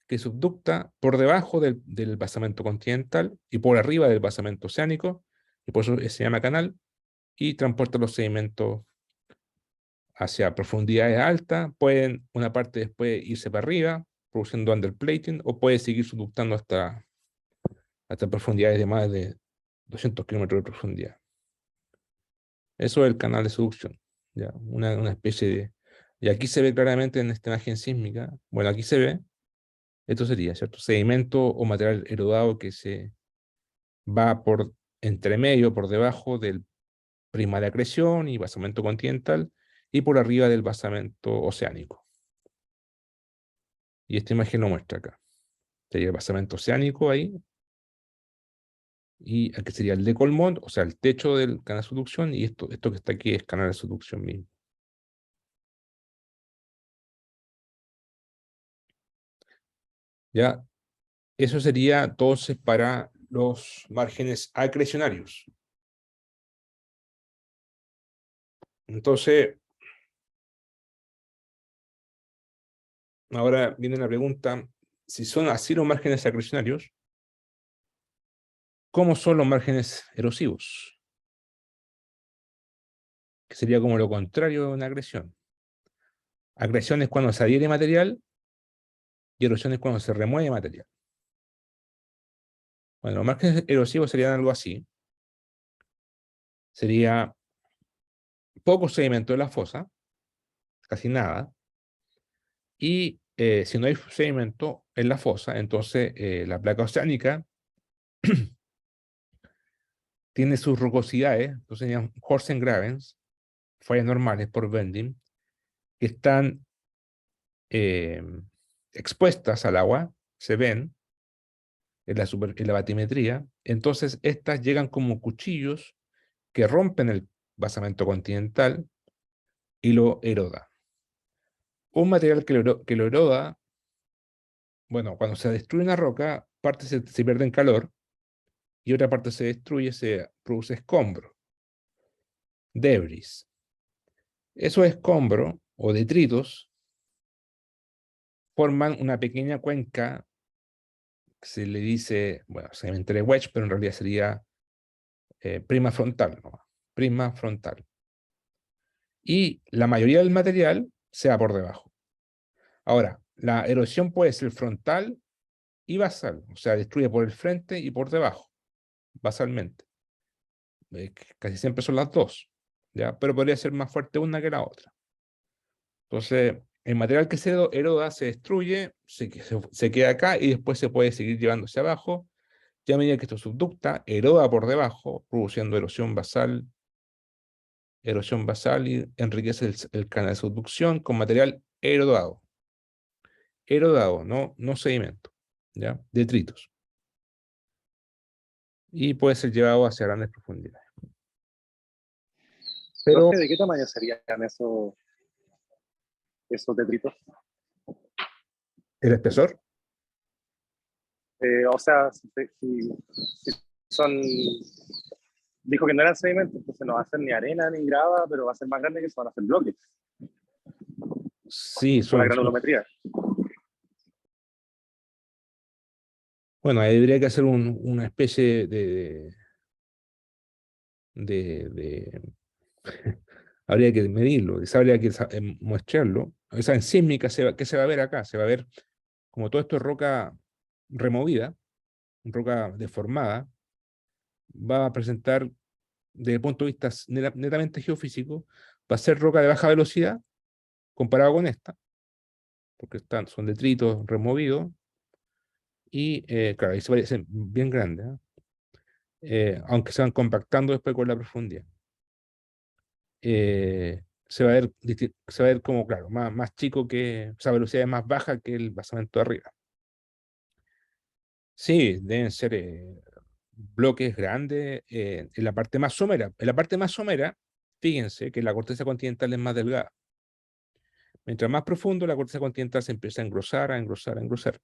que subducta por debajo del basamento continental y por arriba del basamento oceánico, y por eso se llama canal, y transporta los sedimentos hacia profundidades altas. Pueden una parte después irse para arriba, produciendo underplating, o puede seguir subductando hasta profundidades de más de 200 kilómetros de profundidad. Eso es el canal de subducción, ¿ya? Una especie de... Y aquí se ve claramente en esta imagen sísmica, bueno, aquí se ve, esto sería, ¿cierto? Sedimento o material erodado que se va por entre medio, por debajo del prisma de acreción y basamento continental, y por arriba del basamento oceánico. Y esta imagen lo muestra acá. Sería el basamento oceánico ahí, y aquí sería el de Coulomb, o sea, el techo del canal de subducción, y esto que está aquí es canal de subducción mismo. ¿Ya? Eso sería entonces para los márgenes acrecionarios. Entonces, ahora viene la pregunta, si son así los márgenes acrecionarios, ¿cómo son los márgenes erosivos? Que sería como lo contrario de una agresión. Agresión es cuando se adhiere material y erosión es cuando se remueve material. Bueno, los márgenes erosivos serían algo así. Sería poco sedimento de la fosa, casi nada, y si no hay sedimento en la fosa, entonces la placa oceánica tiene sus rugosidades, entonces serían Horsen-Gravens, fallas normales por bending, que están eh, expuestas al agua, se ven en la batimetría. Entonces estas llegan como cuchillos que rompen el basamento continental y lo eroda. Un material que lo eroda, bueno, cuando se destruye una roca, parte se pierde en calor y otra parte se destruye, se produce escombro, debris. Esos escombros o detritos forman una pequeña cuenca que se le dice, bueno, se llama entre wedge, pero en realidad sería prisma frontal, ¿no? Prisma frontal. Y la mayoría del material se va por debajo. Ahora, la erosión puede ser frontal y basal, o sea, destruye por el frente y por debajo, basalmente. Casi siempre son las dos, ¿ya? Pero podría ser más fuerte una que la otra. Entonces, el material que se eroda se destruye, se queda acá y después se puede seguir llevando hacia abajo. Ya a medida que esto subducta, eroda por debajo, produciendo erosión basal y enriquece el canal de subducción con material erodado. Erodado, no sedimento, ¿ya? Detritos. Y puede ser llevado hacia grandes profundidades. Pero Profe, ¿de qué tamaño serían esos detritos? el espesor, O sea, si son, dijo que no eran sedimentos, entonces no va a ser ni arena ni grava, pero va a ser más grande que eso, van a ser bloques, sí, por la granulometría. bueno, ahí habría que hacer una especie de habría que medirlo, habría que muestrarlo. Esa en sísmica, ¿qué se va a ver acá? Se va a ver como todo esto es roca removida, roca deformada, va a presentar, desde el punto de vista netamente geofísico, va a ser roca de baja velocidad comparado con esta, porque son detritos removidos, y claro, ahí se parecen bien grandes, ¿eh? Aunque se van compactando después con la profundidad. Se va a ver, se va a ver como, claro, más chico que, o sea, velocidad más baja que el basamento de arriba. Sí, deben ser bloques grandes en la parte más somera. En la parte más somera, fíjense que la corteza continental es más delgada. Mientras más profundo, la corteza continental se empieza a engrosar, a engrosar, a engrosar.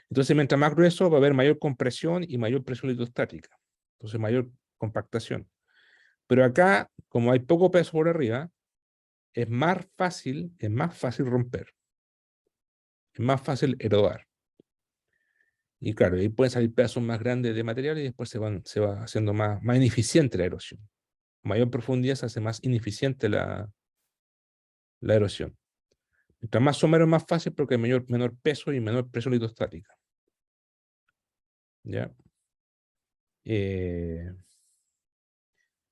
Entonces, mientras más grueso, va a haber mayor compresión y mayor presión hidrostática. Entonces, mayor compactación. Pero acá, como hay poco peso por arriba, es más fácil romper, es más fácil erodar. Y claro, ahí pueden salir pedazos más grandes de material y después se va haciendo más ineficiente la erosión. Mayor profundidad se hace más ineficiente la erosión. Mientras más somero es más fácil porque hay menor peso y menor presión hidrostática. ¿Ya? Eh,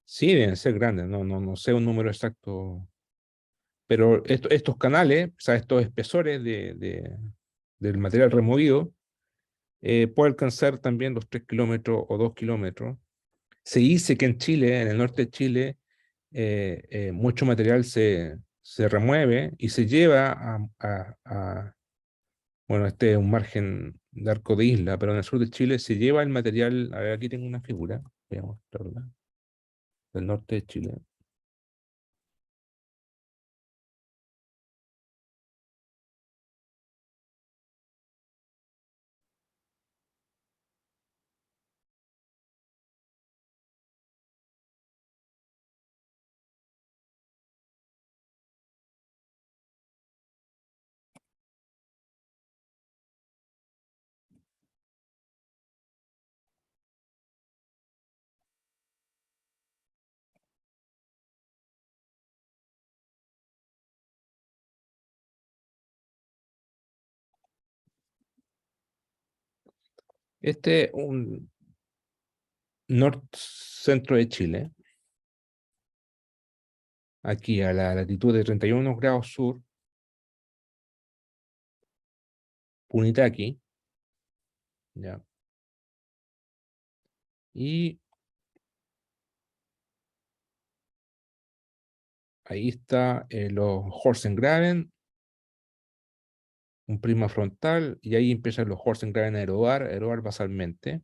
sí, deben ser grandes, no sé un número exacto, pero estos canales, o sea, estos espesores del material removido, puede alcanzar también los 3 kilómetros o 2 kilómetros. Se dice que en Chile, en el norte de Chile, mucho material se remueve y se lleva bueno, este es un margen de arco de isla, pero en el sur de Chile se lleva el material, a ver, aquí tengo una figura, voy a mostrarla, del norte de Chile. Este es un norte-centro de Chile, aquí a la latitud de 31 grados sur, Punitaqui, ¿ya? Y ahí está los Horsengraben, un prisma frontal, y ahí empiezan los Horsengraben a erodar basalmente,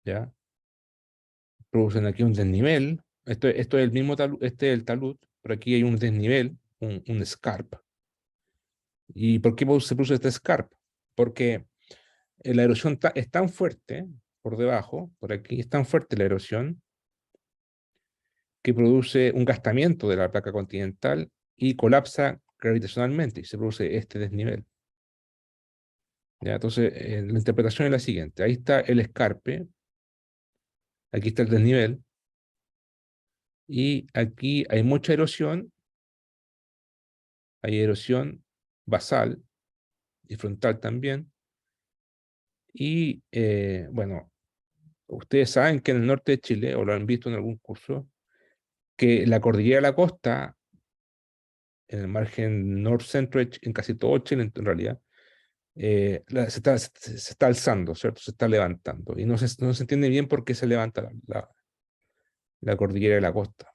¿ya? Producen aquí un desnivel. Esto es el mismo talud, este es el talud, pero aquí hay un desnivel, un scarp. ¿Y por qué se produce este scarp? Porque la erosión es tan fuerte por debajo, por aquí es tan fuerte la erosión, que produce un gastamiento de la placa continental y colapsa gravitacionalmente y se produce este desnivel. ¿Ya? Entonces, la interpretación es la siguiente. Ahí está el escarpe, aquí está el desnivel, y aquí hay erosión basal y frontal también, Y bueno, ustedes saben que en el norte de Chile, o lo han visto en algún curso, que la cordillera de la costa, en el margen norte-centro, en casi todo Chile en realidad, se está alzando, ¿cierto? Se está levantando. Y no se entiende bien por qué se levanta la cordillera de la costa.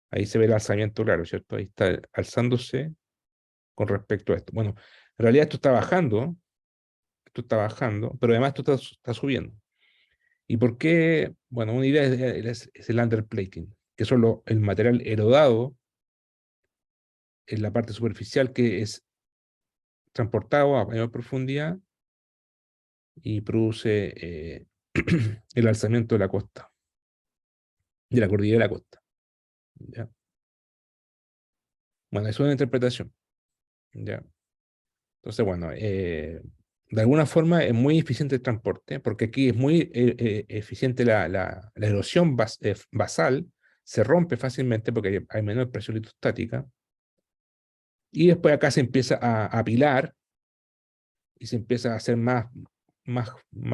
Ahí se ve el alzamiento claro, ¿cierto? Ahí está alzándose con respecto a esto. Bueno, en realidad esto está bajando, pero además esto está subiendo. ¿Y por qué? Bueno, una idea es el underplating, que es solo el material erodado en la parte superficial que es transportado a mayor profundidad y produce el alzamiento de la costa, de la cordillera de la costa. ¿Ya? Bueno, eso es una interpretación. ¿Ya? Entonces, bueno, de alguna forma es muy eficiente el transporte, porque aquí es muy eficiente la erosión basal, se rompe fácilmente porque hay menor presión litostática, y después acá se empieza a apilar y se empieza a hacer más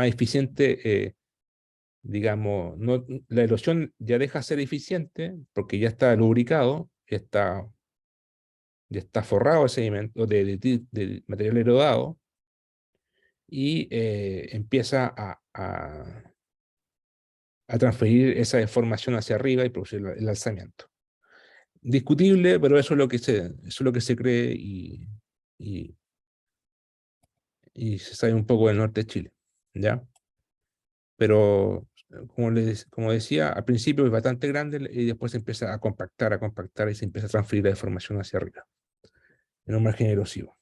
eficiente, digamos, no, la erosión ya deja de ser eficiente porque ya está lubricado, ya está forrado el sedimento de material erodado, y empieza a transferir esa deformación hacia arriba y producir el alzamiento. Discutible, pero eso es lo que se cree y, y se sabe un poco del norte de Chile, ¿ya? Pero como decía, al principio es bastante grande y después se empieza a compactar y se empieza a transferir la deformación hacia arriba, en un margen erosivo.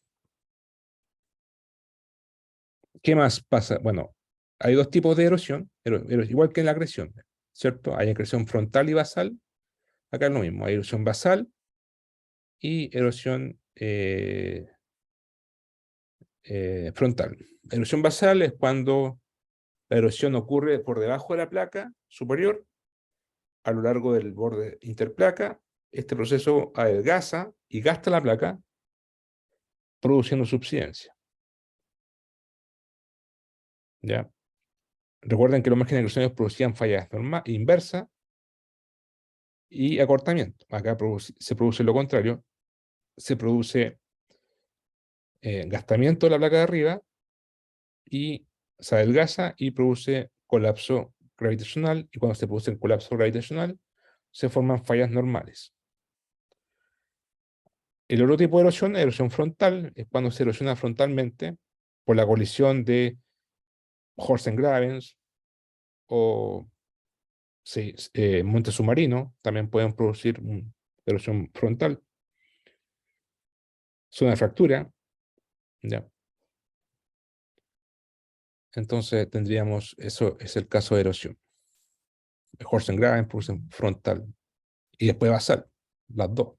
¿Qué más pasa? Bueno, hay dos tipos de erosión, igual que en la acreción, ¿cierto? Hay acreción frontal y basal. Acá es lo mismo, hay erosión basal y erosión frontal. Erosión basal es cuando la erosión ocurre por debajo de la placa superior, a lo largo del borde interplaca. Este proceso adelgaza y gasta la placa, produciendo subsidencia. ¿Ya? Recuerden que los márgenes de erosiones producían fallas inversas y acortamiento. Acá se produce lo contrario, se produce gastamiento de la placa de arriba y se adelgaza y produce colapso gravitacional, y cuando se produce el colapso gravitacional se forman fallas normales. El otro tipo de erosión frontal, es cuando se erosiona frontalmente por la colisión de Horsengravens o sí, montes submarinos, también pueden producir erosión frontal, zona de fractura, ¿ya? Entonces tendríamos, eso es el caso de erosión. Horsengravens producen frontal y después basal, las dos,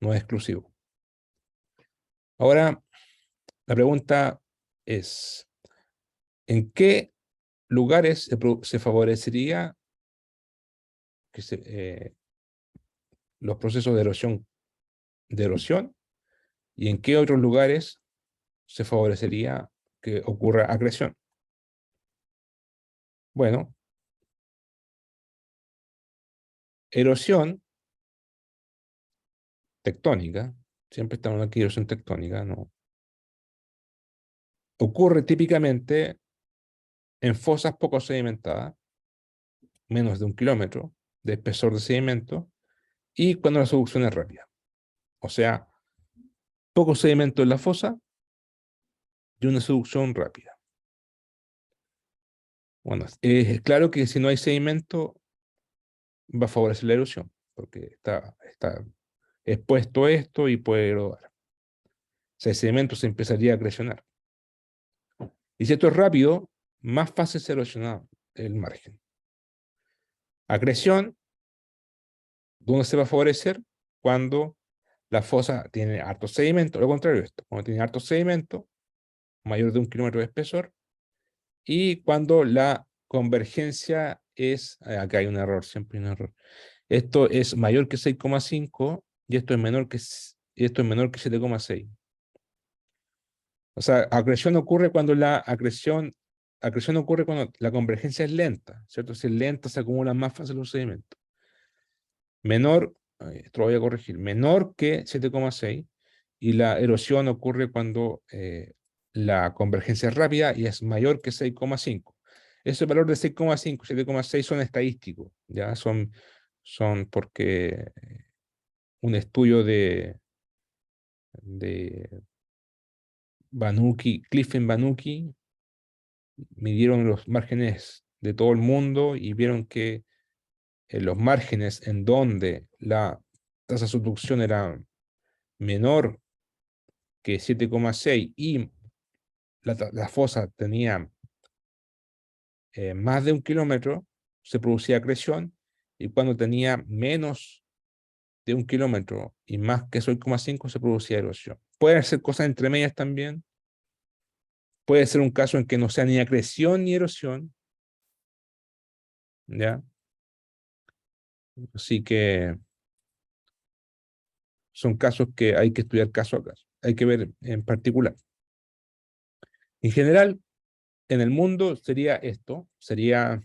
no es exclusivo. Ahora, la pregunta es, ¿en qué lugares se favorecería que los procesos de erosión, y en qué otros lugares se favorecería que ocurra acreción? Bueno, erosión tectónica, siempre estamos hablando aquí de erosión tectónica, ¿no? Ocurre típicamente en fosas poco sedimentadas, menos de 1 kilómetro de espesor de sedimento, y cuando la solución es rápida. O sea, poco sedimento en la fosa y una solución rápida. Bueno, es claro que si no hay sedimento, va a favorecer la erosión, porque está expuesto a esto y puede erodar. O sea, el sedimento se empezaría a acrecionar. Y si esto es rápido, más fácil se erosiona el margen. Acreción, ¿dónde se va a favorecer? Cuando la fosa tiene harto sedimento, lo contrario de esto, cuando tiene harto sedimento, mayor de 1 kilómetro de espesor, y cuando la convergencia es, acá hay un error, siempre hay un error, esto es mayor que 6,5 y esto es menor que 7,6. O sea, acreción ocurre cuando acreción ocurre cuando la convergencia es lenta, ¿cierto? Si es lenta, se acumulan más fácil los sedimentos. Menor, esto lo voy a corregir, menor que 7,6, y la erosión ocurre cuando la convergencia es rápida y es mayor que 6,5. Ese valor de 6,5, 7,6 son estadísticos, ¿ya? Son porque un estudio de Cliffen Banuki, midieron los márgenes de todo el mundo y vieron que en los márgenes en donde la tasa de subducción era menor que 7,6 y la fosa tenía más de 1 kilómetro, se producía acreción, y cuando tenía menos de 1 kilómetro y más que 6,5 se producía erosión. Pueden ser cosas entre medias también. Puede ser un caso en que no sea ni acreción ni erosión, ¿ya? Así que son casos que hay que estudiar caso a caso. Hay que ver en particular. En general, en el mundo sería esto, sería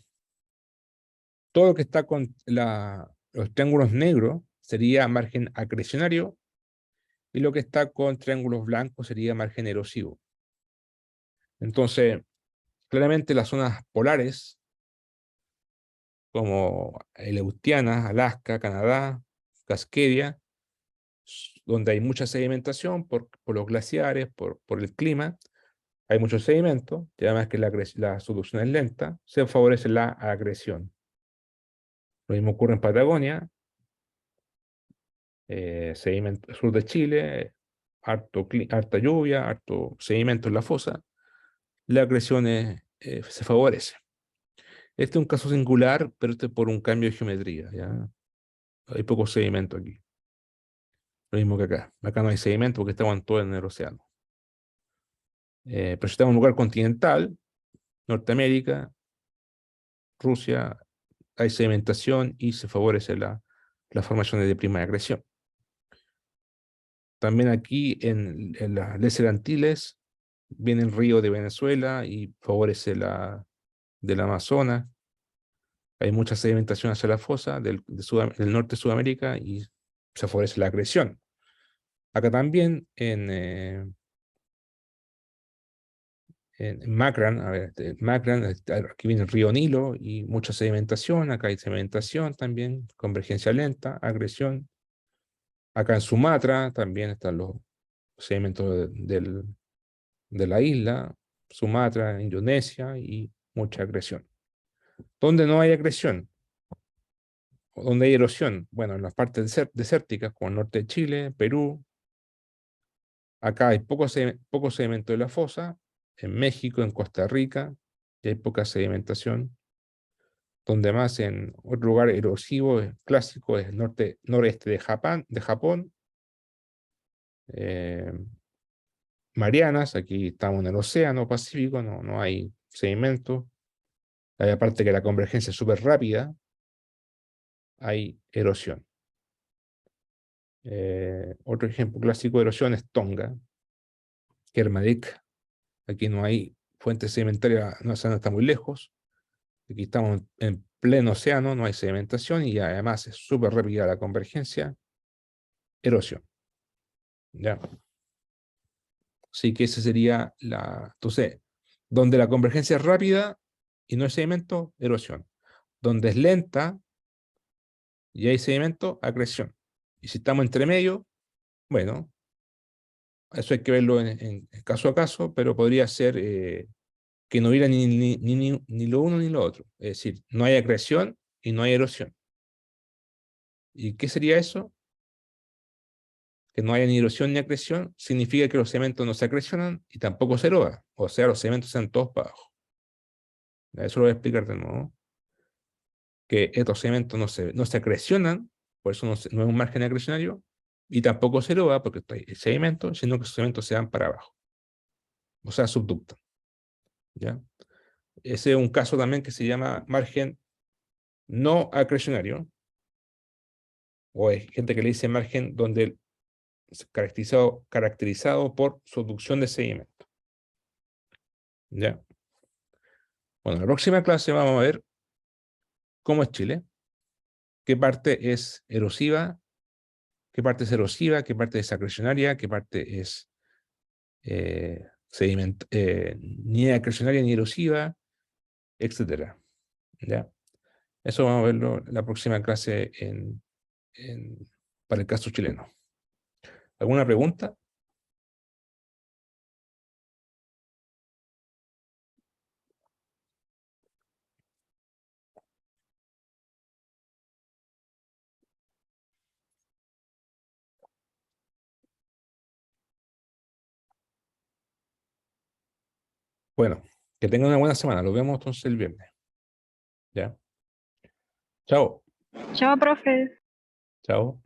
todo lo que está con los triángulos negros sería margen acrecionario, y lo que está con triángulos blancos sería margen erosivo. Entonces, claramente las zonas polares, como Aleutianas, Alaska, Canadá, Cascadia, donde hay mucha sedimentación por los glaciares, por el clima, hay mucho sedimento, y además que la subducción es lenta, se favorece la acreción. Lo mismo ocurre en Patagonia, sedimento sur de Chile, harta lluvia, harto sedimento en la fosa, la acreción se favorece. Este es un caso singular, pero este es por un cambio de geometría, ¿ya? Hay poco sedimento aquí. Lo mismo que acá. Acá no hay sedimento porque estamos todos en el océano. Pero si estamos en un lugar continental, Norteamérica, Rusia, hay sedimentación y se favorece la formación de prima de acreción. También aquí en las Lesser Antilles viene el río de Venezuela y favorece del Amazonas. Hay mucha sedimentación hacia la fosa del norte de Sudamérica y se favorece la acreción. Acá también en Macran, a ver, Macran, aquí viene el río Nilo y mucha sedimentación. Acá hay sedimentación también, convergencia lenta, agresión. Acá en Sumatra también están los sedimentos de la isla, Sumatra, Indonesia, y mucha agresión. ¿Dónde no hay agresión? ¿O dónde hay erosión? Bueno, en las partes desérticas, como el norte de Chile, Perú. Acá hay poco sedimento de la fosa. En México, en Costa Rica, y hay poca sedimentación. Donde más en otro lugar erosivo clásico es noreste de Japón, eh, Marianas, aquí estamos en el Océano Pacífico, no hay sedimento. Hay, aparte que la convergencia es súper rápida, hay erosión. Otro ejemplo clásico de erosión es Tonga, Kermadec. Aquí no hay fuente sedimentaria, no, está muy lejos. Aquí estamos en pleno océano, no hay sedimentación y además es súper rápida la convergencia, erosión. ¿Ya? Así que esa sería Entonces, donde la convergencia es rápida y no hay sedimento, erosión. Donde es lenta y hay sedimento, acreción. Y si estamos entre medio, bueno, eso hay que verlo en caso a caso, pero podría ser que no hubiera ni lo uno ni lo otro. Es decir, no hay acreción y no hay erosión. ¿Y qué sería eso? Que no haya ni erosión ni acreción significa que los sedimentos no se acrecionan y tampoco se erodan. O sea, los sedimentos están todos para abajo. Eso lo voy a explicar de nuevo. Que estos sedimentos no se acrecionan, por eso no es un margen acrecionario, y tampoco se eroda porque hay sedimento, sino que los sedimentos se van para abajo. O sea, subductan. ¿Ya? Ese es un caso también que se llama margen no acrecionario, o hay gente que le dice margen donde es caracterizado por subducción de sedimento. ¿Ya? Bueno, la próxima clase vamos a ver cómo es Chile, qué parte es erosiva, qué parte es acrecionaria, qué parte es ni acrecionaria ni erosiva, etcétera. ¿Ya? Eso vamos a verlo en la próxima clase para el caso chileno. ¿Alguna pregunta? Bueno, que tengan una buena semana. Nos vemos entonces el viernes. ¿Ya? Chao. Chao, profe. Chao.